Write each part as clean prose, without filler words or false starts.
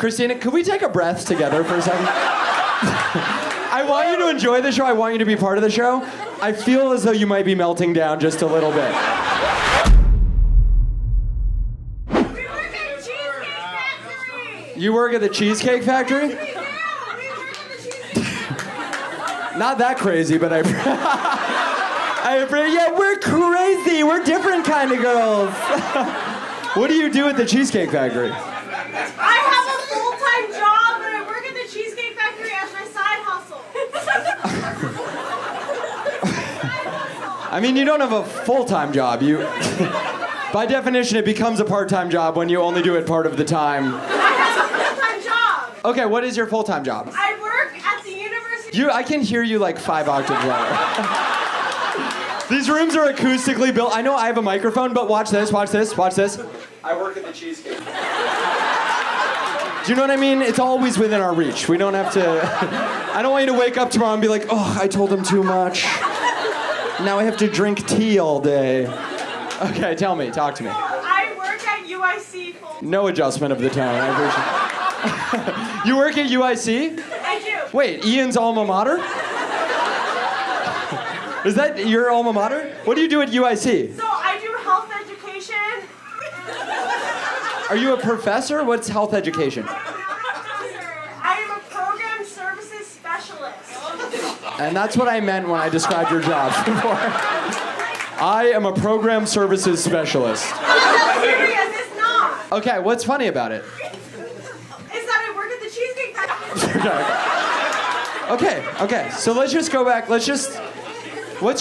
Christina, could we take a breath together for a second? I want you to enjoy the show. I want you to be part of the show. I feel as though you might be melting down just a little bit. You work at the Cheesecake Factory? Not that crazy, but yeah, we're crazy. We're different kind of girls. What do you do at the Cheesecake Factory? I have a full-time job, and I work at the Cheesecake Factory as my side hustle. I mean, you don't have a full-time job. By definition, it becomes a part-time job when you only do it part of the time. Okay, what is your full-time job? I work at the university. I can hear you like 5 octaves lower. These rooms are acoustically built. I know I have a microphone, but watch this, watch this, watch this. I work at the Cheesecake. Do you know what I mean? It's always within our reach. We don't have to... I don't want you to wake up tomorrow and be like, oh, I told him too much. Now I have to drink tea all day. Okay, tell me, talk to me. I work at UIC full-time. No adjustment of the tone, I appreciate it. You work at UIC? I do. Wait, Ian's alma mater? Is that your alma mater? What do you do at UIC? So I do health education. Are you a professor? What's health education? I am a program services specialist. And that's what I meant when I described your job before. I am a program services specialist. I'm serious, it's not. Okay, what's funny about it? Okay, so let's just go back. What's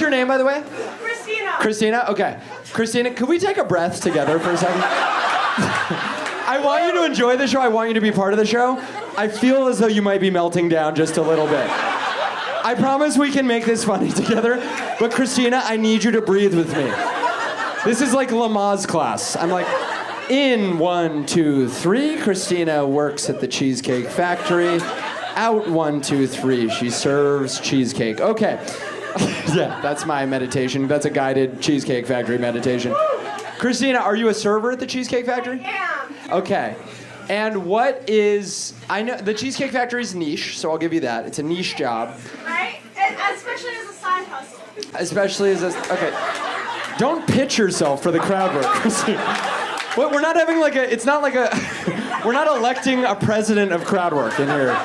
your name, by the way? Christina. Christina? Okay. Christina, could we take a breath together for a second? I want you to enjoy the show. I want you to be part of the show. I feel as though you might be melting down just a little bit. I promise we can make this funny together, but Christina, I need you to breathe with me. This is like Lamaze class. I'm like, in 1, 2, 3, Christina works at the Cheesecake Factory. Out 1, 2, 3, she serves cheesecake. Okay. Yeah, that's my meditation. That's a guided Cheesecake Factory meditation. Christina, are you a server at the Cheesecake Factory? I am. Okay. And I know the Cheesecake Factory is niche, so I'll give you that. It's a niche job. Right? And especially as a side hustle. Okay. Don't pitch yourself for the crowd work, Christina. We're not having we're not electing a president of crowdwork in here.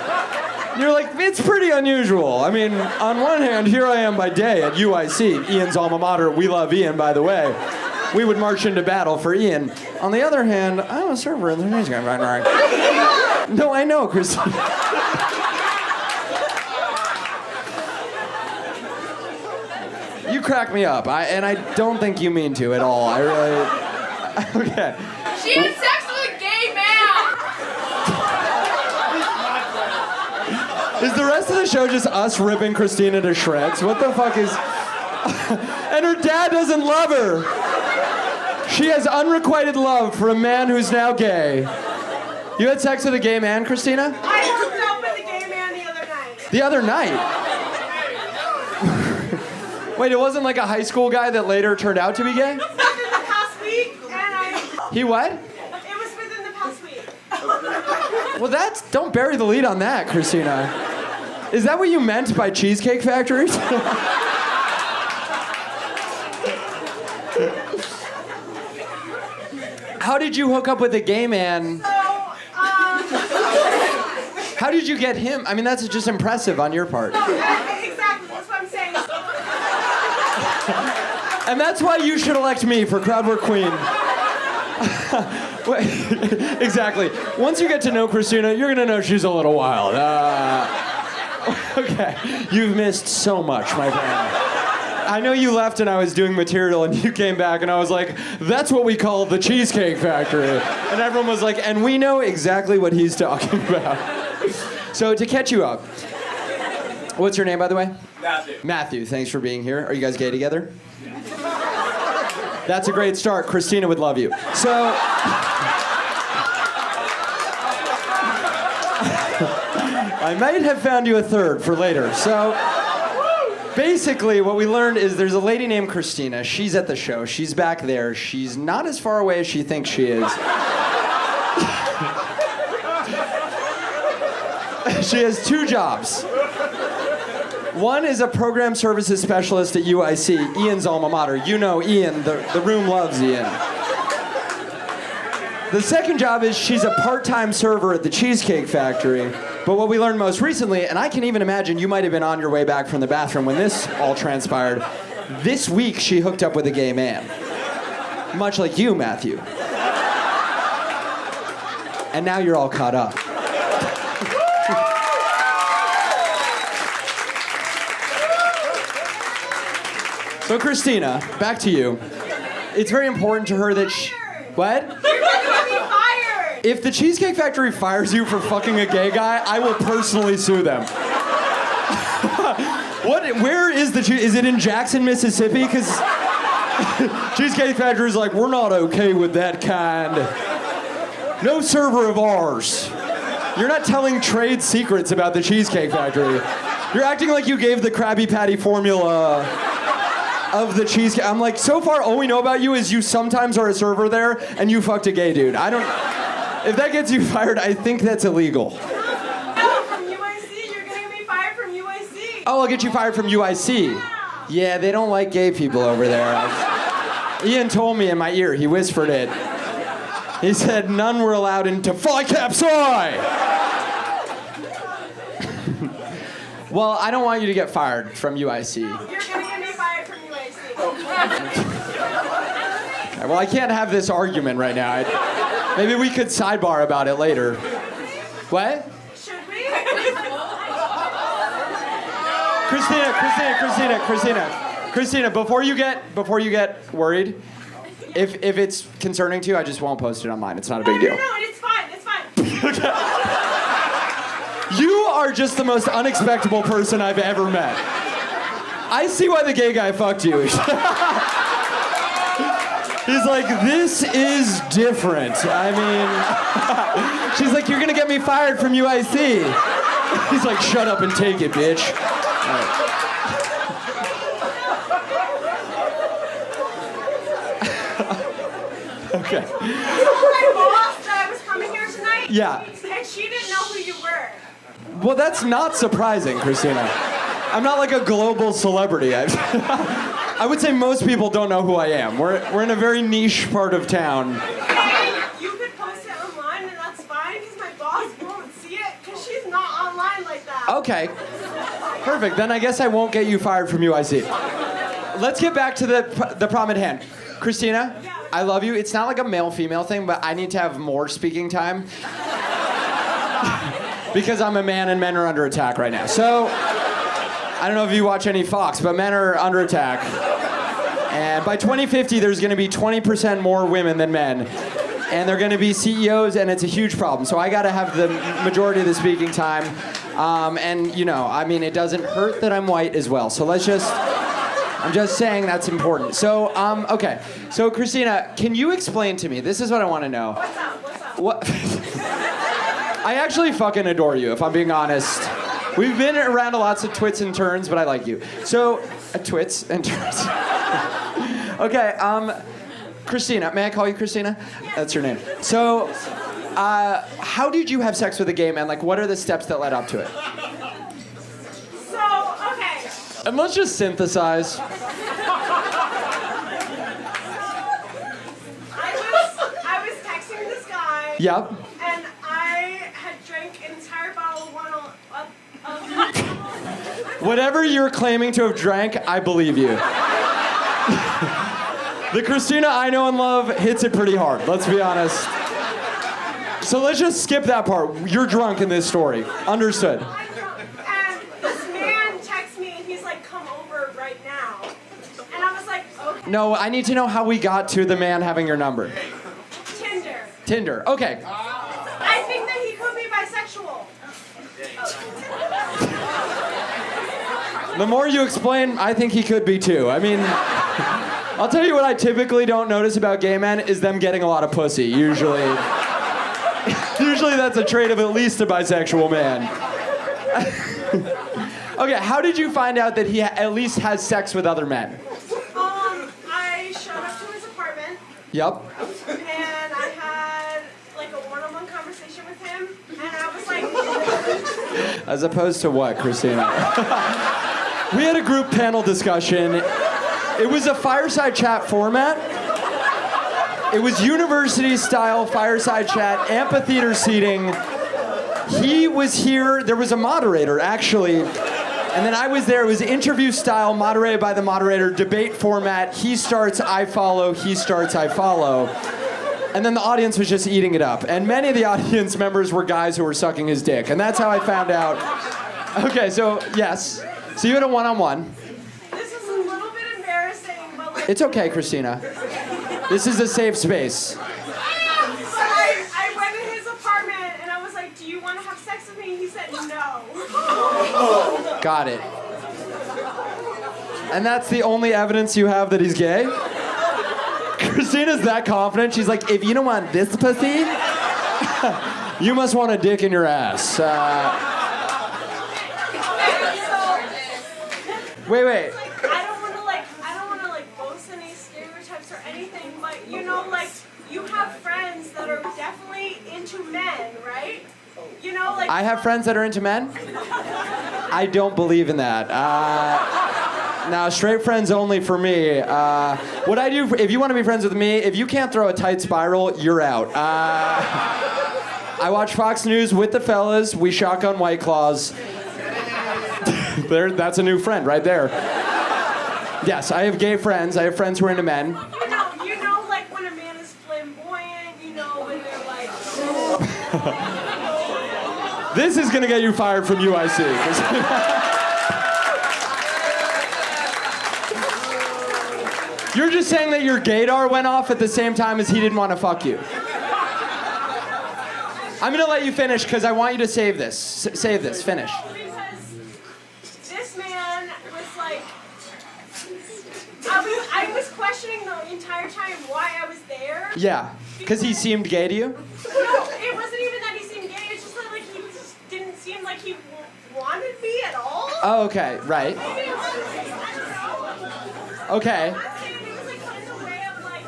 You're like, it's pretty unusual. I mean, on one hand, here I am by day at UIC, Ian's alma mater. We love Ian, by the way. We would march into battle for Ian. On the other hand, I'm a server in the Cheesecake Factory. No, I know, Christina. You crack me up, and I don't think you mean to at all. I really... Okay. She had sex with a gay man! Is the rest of the show just us ripping Christina to shreds? What the fuck is... And her dad doesn't love her. She has unrequited love for a man who's now gay. You had sex with a gay man, Christina? I hooked up with a gay man The other night? Wait, it wasn't like a high school guy that later turned out to be gay? Within the past week, and He what? It was within the past week. Well, don't bury the lead on that, Christina. Is that what you meant by Cheesecake Factory? How did you hook up with a gay man? How did you get him? I mean, that's just impressive on your part. Exactly, that's what I'm saying. And that's why you should elect me for Crowdwork Queen. Exactly. Once you get to know Christina, you're gonna know she's a little wild. Okay. You've missed so much, my friend. I know you left and I was doing material and you came back and I was like, that's what we call the Cheesecake Factory. And everyone was like, and we know exactly what he's talking about. So to catch you up, what's your name, by the way? Matthew. Matthew, thanks for being here. Are you guys gay together? That's a great start. Christina would love you. So, I might have found you a third for later. So, basically, what we learned is there's a lady named Christina. She's at the show. She's back there. She's not as far away as she thinks she is. She has 2 jobs. One is a program services specialist at UIC, Ian's alma mater. You know Ian, the room loves Ian. The second job is she's a part-time server at the Cheesecake Factory. But what we learned most recently, and I can even imagine you might have been on your way back from the bathroom when this all transpired, this week she hooked up with a gay man. Much like you, Matthew. And now you're all caught up. So Christina, back to you. It's very important to her that she... What? You're gonna get me fired! If the Cheesecake Factory fires you for fucking a gay guy, I will personally sue them. Where is the is it in Jackson, Mississippi? Because Cheesecake Factory's like, we're not okay with that kind. No server of ours. You're not telling trade secrets about the Cheesecake Factory. You're acting like you gave the Krabby Patty formula of the cheesecake. I'm like, so far all we know about you is you sometimes are a server there and you fucked a gay dude. If that gets you fired, I think that's illegal. No, from UIC. You're gonna get me fired from UIC. Oh, I'll get you fired from UIC. Yeah, they don't like gay people over there. Ian told me in my ear, he whispered it. He said none were allowed into Phi Cap Psi. Well, I don't want you to get fired from UIC. You're gonna get me fired from UIC. Well, I can't have this argument right now. Maybe we could sidebar about it later. What? Should we? Christina, before you get worried, if it's concerning to you, I just won't post it online. It's not a big deal. No, it's fine. You are just the most unexpectable person I've ever met. I see why the gay guy fucked you. He's like, this is different. I mean, she's like, you're gonna get me fired from UIC. He's like, shut up and take it, bitch. All right. Okay. You told my boss that I was coming here tonight? Yeah. And she didn't know who you were. Well, that's not surprising, Christina. I'm not like a global celebrity. I would say most people don't know who I am. We're in a very niche part of town. Hey, you could post it online and that's fine because my boss won't see it because she's not online like that. Okay. Perfect. Then I guess I won't get you fired from UIC. Let's get back to the problem at hand. Christina, I love you. It's not like a male-female thing, but I need to have more speaking time. Because I'm a man and men are under attack right now. So, I don't know if you watch any Fox, but men are under attack. And by 2050, there's going to be 20% more women than men. And they're going to be CEOs, and it's a huge problem. So I got to have the majority of the speaking time. And, you know, I mean, it doesn't hurt that I'm white as well. So I'm just saying that's important. So, okay. So, Christina, can you explain to me, this is what I want to know. What's up? What? I actually fucking adore you, if I'm being honest. We've been around lots of twits and turns, but I like you. So, twits and turns. Okay, Christina, may I call you Christina? Yes. That's your name. So, how did you have sex with a gay man? Like, what are the steps that led up to it? So, okay. And let's just synthesize. I was texting this guy. Yep. And I had drank an entire bottle of one of Whatever you're claiming to have drank, I believe you. The Christina I know and love hits it pretty hard, let's be honest. So let's just skip that part. You're drunk in this story. Understood. I'm drunk. And this man texts me and he's like, come over right now. And I was like, okay. No, I need to know how we got to the man having your number. Tinder, okay. I think that he could be bisexual. The more you explain, I think he could be too. I mean, I'll tell you what I typically don't notice about gay men is them getting a lot of pussy, usually. Usually that's a trait of at least a bisexual man. Okay, how did you find out that he at least has sex with other men? I showed up to his apartment. Yep. And I had like a one-on-one conversation with him. And I was like, As opposed to what, Christina? We had a group panel discussion. It was a fireside chat format. It was university-style fireside chat, amphitheater seating. He was here. There was a moderator, actually. And then I was there. It was interview-style, moderated by the moderator, debate format. He starts, I follow. He starts, I follow. And then the audience was just eating it up. And many of the audience members were guys who were sucking his dick. And that's how I found out. Okay, so, yes. So you had a one-on-one. This is a little bit embarrassing, but like... It's okay, Christina. This is a safe space. I went in his apartment and I was like, do you want to have sex with me? And he said no. Got it. And that's the only evidence you have that he's gay? Christina's that confident. She's like, if you don't want this pussy, you must want a dick in your ass. Wait. I don't want to boast any stereotypes or anything, but you know, like, you have friends that are definitely into men, right? You know, like... I have friends that are into men? I don't believe in that. Now, straight friends only for me. What I do, if you want to be friends with me, if you can't throw a tight spiral, you're out. I watch Fox News with the fellas. We shotgun White Claws. That's a new friend right there. Yes, I have gay friends. I have friends who are into men. You know, like when a man is flamboyant, you know, when they're like... This is gonna get you fired from UIC. You're just saying that your gaydar went off at the same time as he didn't want to fuck you. I'm gonna let you finish because I want you to save this. Save this. Finish. Because this man was like... I was questioning the entire time why I was there. Yeah, because he seemed gay to you? No, it wasn't even that he seemed gay. It's just that, like, he just didn't seem like he wanted me at all. Oh, okay, right. Maybe it was, I don't know. Okay. I'm saying it was, like, in the way of, like...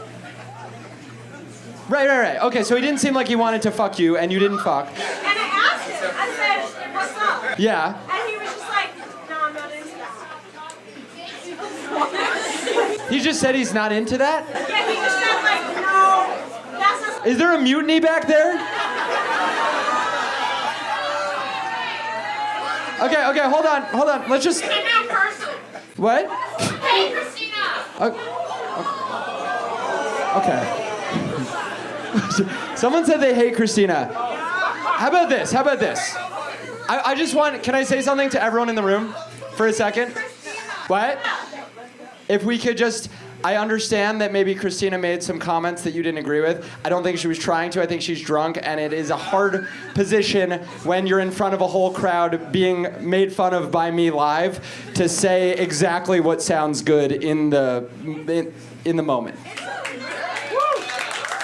Right. Okay, so he didn't seem like he wanted to fuck you, and you didn't fuck. And I asked him. I said, what's up? Yeah. And he was just like, no, I'm not into that. He just said he's not into that? Yeah, he just said, like, no, that's not... Is there a mutiny back there? Okay, hold on. Let's just... It's a new person. What? Hey, Christina. Okay. Someone said they hate Christina. How about this? I just want... Can I say something to everyone in the room for a second? What? If we could just... I understand that maybe Christina made some comments that you didn't agree with. I don't think she was trying to. I think she's drunk, and it is a hard position when you're in front of a whole crowd being made fun of by me live to say exactly what sounds good in the moment.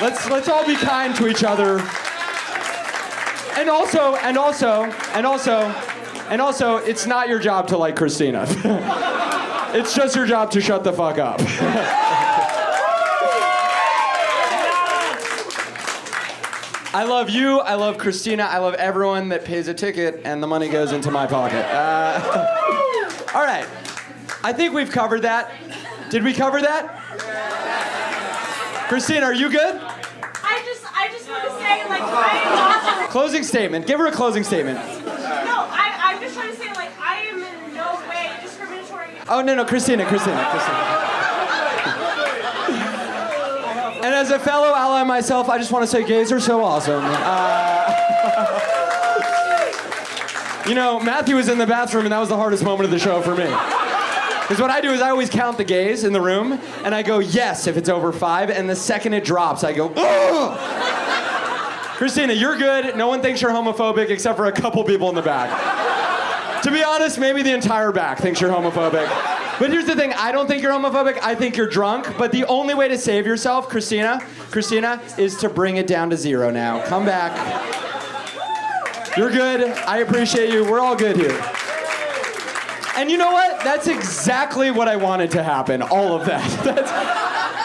Let's all be kind to each other. And also, it's not your job to like Christina. It's just your job to shut the fuck up. I love you, I love Christina, I love everyone that pays a ticket and the money goes into my pocket. All right, I think we've covered that. Did we cover that? Christina, are you good? I just want to say, like, I am not... Closing statement, give her a closing statement. No, I'm just trying to say, like, I am in no way discriminatory. Oh, no, Christina. And as a fellow ally myself, I just want to say gays are so awesome. You know, Matthew was in the bathroom, and that was the hardest moment of the show for me. Because what I do is I always count the gays in the room, and I go, yes, if it's over 5, and the second it drops, I go, ugh! Christina, you're good. No one thinks you're homophobic except for a couple people in the back. To be honest, maybe the entire back thinks you're homophobic. But here's the thing, I don't think you're homophobic, I think you're drunk. But the only way to save yourself, Christina, is to bring it down to 0 now. Come back. You're good, I appreciate you, we're all good here. And you know what? That's exactly what I wanted to happen, all of that.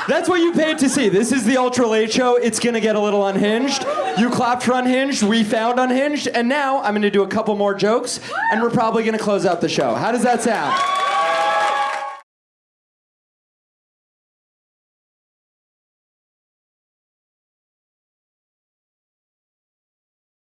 That's what you paid to see. This is the Ultra Late Show, it's gonna get a little unhinged. You clapped for Unhinged, we found Unhinged, and now I'm gonna do a couple more jokes, and we're probably gonna close out the show. How does that sound?